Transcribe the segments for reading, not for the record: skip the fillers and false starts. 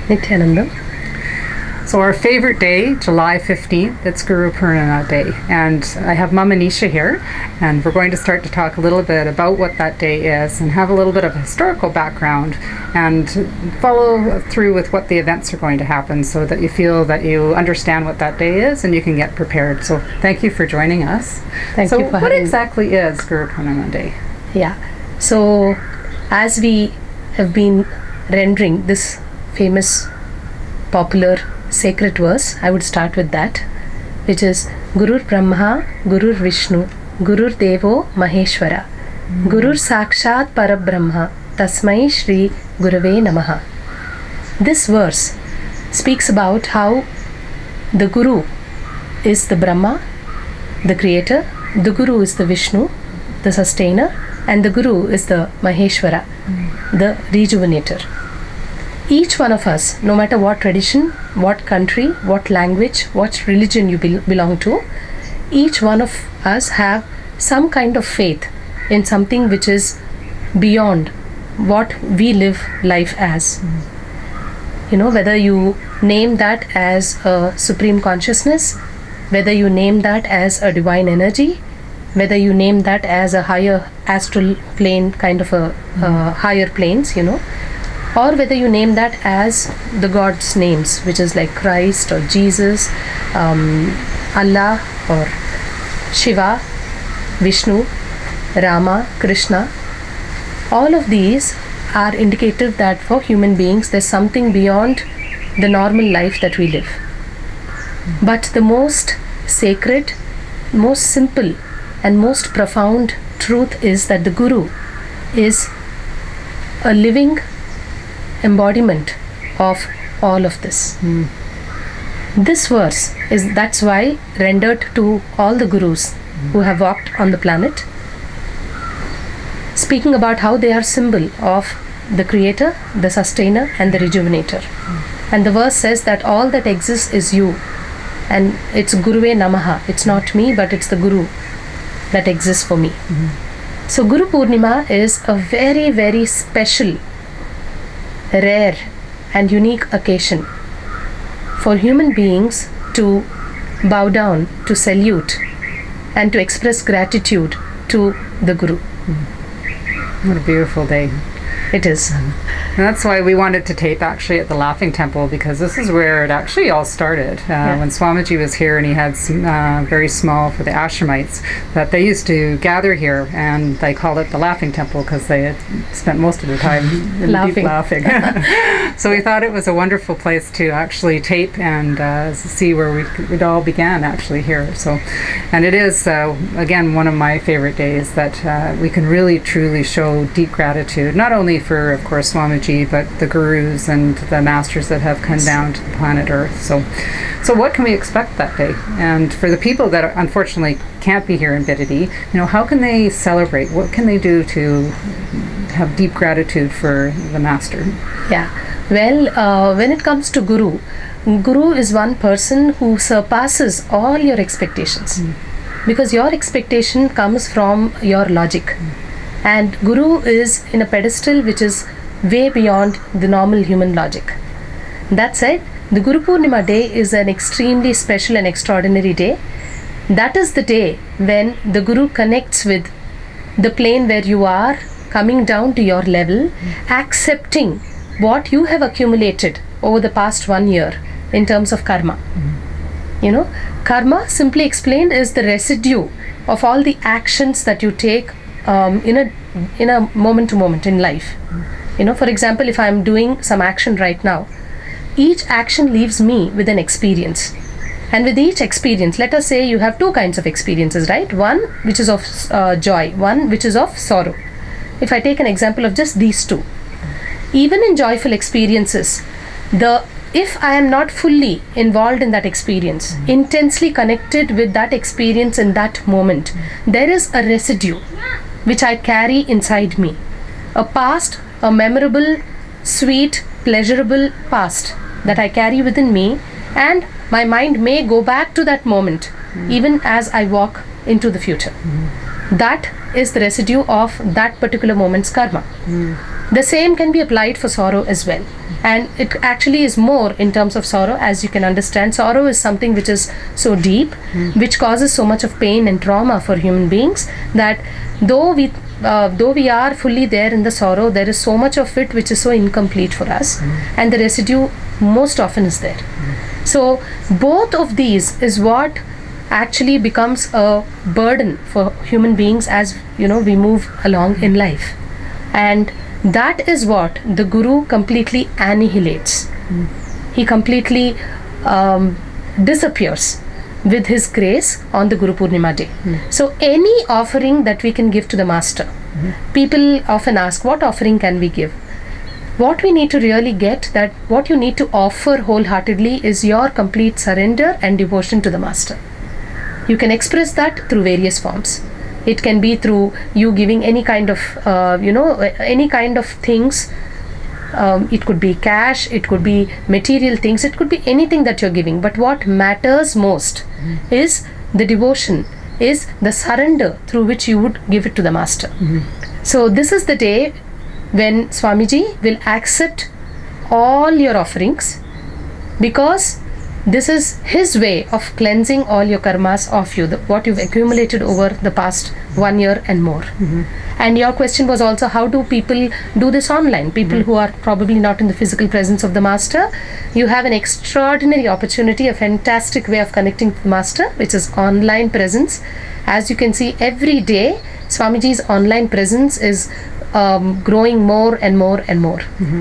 Nityanandam. So our favorite day, July 15th, it's Guru Poornima Day. And I have Mama Nisha here, and we're going to start to talk a little bit about what that day is and have a little bit of a historical background and follow through with what the events are going to happen so that you feel that you understand what that day is and you can get prepared. So thank you for joining us. Thank you for having me. So what exactly is Guru Poornima Day? Yeah. So as we have been rendering this famous, popular, sacred verse, I would start with that, which is Gurur Brahma, Gurur Vishnu, Gurur Devo Maheshwara, Gurur Sakshat Parabrahma, Tasmai Shri Gurave Namaha. This verse speaks about how the Guru is the Brahma, the creator, the Guru is the Vishnu, the sustainer, and the Guru is the Maheshwara, the rejuvenator. Each one of us, no matter what tradition, what country, what language, what religion you belong to, each one of us have some kind of faith in something which is beyond what we live life as. You know, whether you name that as a supreme consciousness, whether you name that as a divine energy, whether you name that as a higher astral plane, kind of a higher planes, you know, or whether you name that as the God's names, which is like Christ or Jesus, Allah or Shiva, Vishnu, Rama, Krishna. All of these are indicative that for human beings there's something beyond the normal life that we live. But the most sacred, most simple and most profound truth is that the Guru is a living embodiment of all of this. This verse is, that's why, rendered to all the Gurus who have walked on the planet, speaking about how they are symbol of the creator, the sustainer, and the rejuvenator. And the verse says that all that exists is you, and it's Guruve Namaha. It's not me, but it's the Guru that exists for me. So Guru Poornima is a very, very special, rare and unique occasion for human beings to bow down, to salute, and to express gratitude to the Guru. What a beautiful day. It is. And that's why we wanted to tape actually at the Laughing Temple, because this is where it actually all started. When Swamiji was here and he had some, very small for the ashramites, that they used to gather here, and they called it the Laughing Temple because they had spent most of their time in deep laughing. So we thought it was a wonderful place to actually tape and see where it all began actually here. So, and it is, again, one of my favorite days that we can really truly show deep gratitude, not only for, of course, Swamiji, but the Gurus and the masters that have come down to the planet Earth. So what can we expect that day? And for the people that unfortunately can't be here in Bidadi, you know, how can they celebrate? What can they do to have deep gratitude for the master? Yeah. Well, when it comes to Guru, Guru is one person who surpasses all your expectations, because your expectation comes from your logic. And Guru is in a pedestal which is way beyond the normal human logic. That said, the Guru Poornima day is an extremely special and extraordinary day. That is the day when the Guru connects with the plane where you are, coming down to your level, accepting what you have accumulated over the past 1 year in terms of karma. You know, karma, simply explained, is the residue of all the actions that you take in a moment to moment in life. You know, for example, if I'm doing some action right now, each action leaves me with an experience. And with each experience, let us say you have two kinds of experiences, right? One which is of joy, one which is of sorrow. If I take an example of just these two, even in joyful experiences, if I am not fully involved in that experience, intensely connected with that experience in that moment, there is a residue which I carry inside me. A past, a memorable, sweet, pleasurable past that I carry within me, and my mind may go back to that moment even as I walk into the future. That is the residue of that particular moment's karma. The same can be applied for sorrow as well. And it actually is more in terms of sorrow, as you can understand. Sorrow is something which is so deep, which causes so much of pain and trauma for human beings, that though we are fully there in the sorrow, there is so much of it which is so incomplete for us, and the residue most often is there. So both of these is what actually becomes a burden for human beings as we move along in life, and that is what the Guru completely annihilates. He completely disappears with his grace on the Guru Poornima day. So any offering that we can give to the Master, people often ask, what offering can we give? What we need to really get, that what you need to offer wholeheartedly is your complete surrender and devotion to the Master. You can express that through various forms. It can be through you giving any kind of any kind of things. It could be cash, it could be material things, it could be anything that you're giving. But what matters most is the devotion, is the surrender through which you would give it to the Master. So this is the day when Swamiji will accept all your offerings, because this is his way of cleansing all your karmas of you, what you've accumulated over the past 1 year and more. And your question was also, how do people do this online? People who are probably not in the physical presence of the Master, you have an extraordinary opportunity, a fantastic way of connecting to the Master, which is online presence. As you can see, every day Swamiji's online presence is growing more and more and more.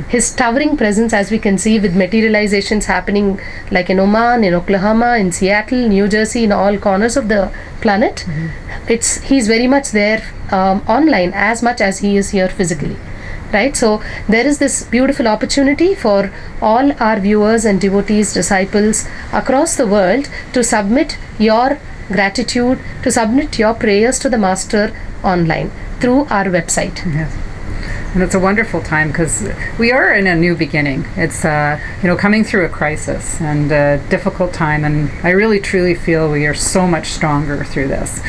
His towering presence, as we can see, with materializations happening like in Oman, in Oklahoma, in Seattle, New Jersey, in all corners of the planet, he's very much there online as much as he is here physically. Right? So there is this beautiful opportunity for all our viewers and devotees, disciples across the world to submit your gratitude, to submit your prayers to the Master online through our website. Yes. And it's a wonderful time because we are in a new beginning. It's coming through a crisis and a difficult time, and I really truly feel we are so much stronger through this.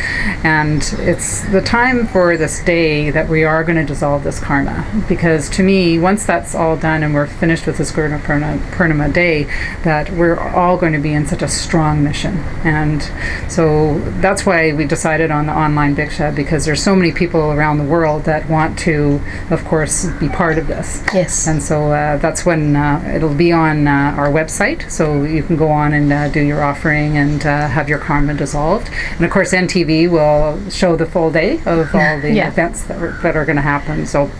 And it's the time for this day that we are going to dissolve this karma, because to me, once that's all done and we're finished with this Guru Poornima day, that we're all going to be in such a strong mission. And so that's why we decided on the online Bhiksha, because there's so many people around the world that want to, of course, be part of this. Yes. And so that's when it'll be on our website, so you can go on and do your offering and have your karma dissolved. And of course NTV will show the full day of all the events that are going to happen. So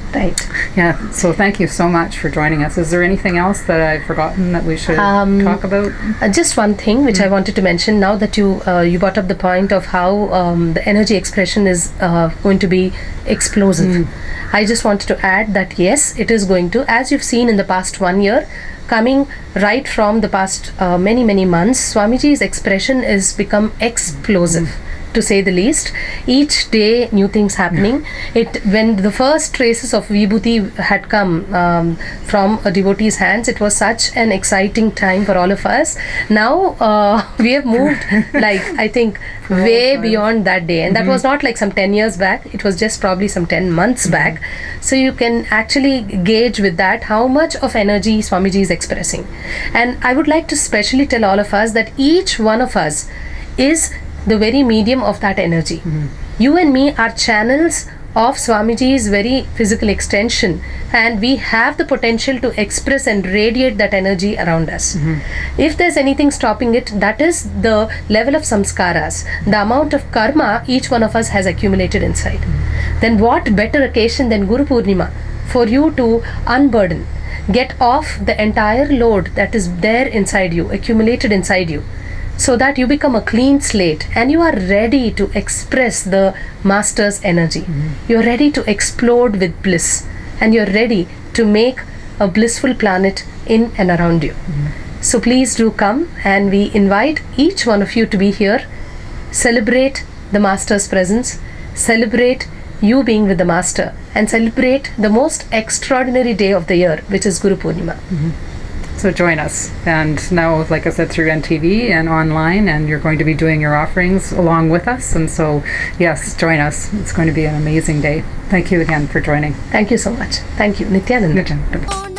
yeah, so thank you so much for joining us. Is there anything else that I've forgotten that we should talk about? Just one thing which I wanted to mention, now that you brought up the point of how the energy expression is going to be explosive. I just wanted to add that yes, it is going to, as you've seen in the past 1 year, coming right from the past many months, Swamiji's expression is become explosive, to say the least. Each day new things happening. When the first traces of Vibhuti had come from a devotee's hands, it was such an exciting time for all of us. Now we have moved I think way beyond that day, and that was not like some 10 years back, it was just probably some 10 months back. So you can actually gauge with that how much of energy Swamiji is expressing. And I would like to specially tell all of us that each one of us is the very medium of that energy. You and me are channels of Swamiji's very physical extension, and we have the potential to express and radiate that energy around us. If there's anything stopping it, that is the level of samskaras, the amount of karma each one of us has accumulated inside. Then what better occasion than Guru Poornima for you to unburden, get off the entire load that is there inside you, accumulated inside you, so that you become a clean slate and you are ready to express the Master's energy. You're ready to explode with bliss, and you're ready to make a blissful planet in and around you. So please do come, and we invite each one of you to be here. Celebrate the Master's presence, celebrate you being with the Master, and celebrate the most extraordinary day of the year, which is Guru Poornima. So join us. And now, like I said, through NTV and online, and you're going to be doing your offerings along with us. And so, yes, join us. It's going to be an amazing day. Thank you again for joining. Thank you so much. Thank you. Nityananda. Nityananda.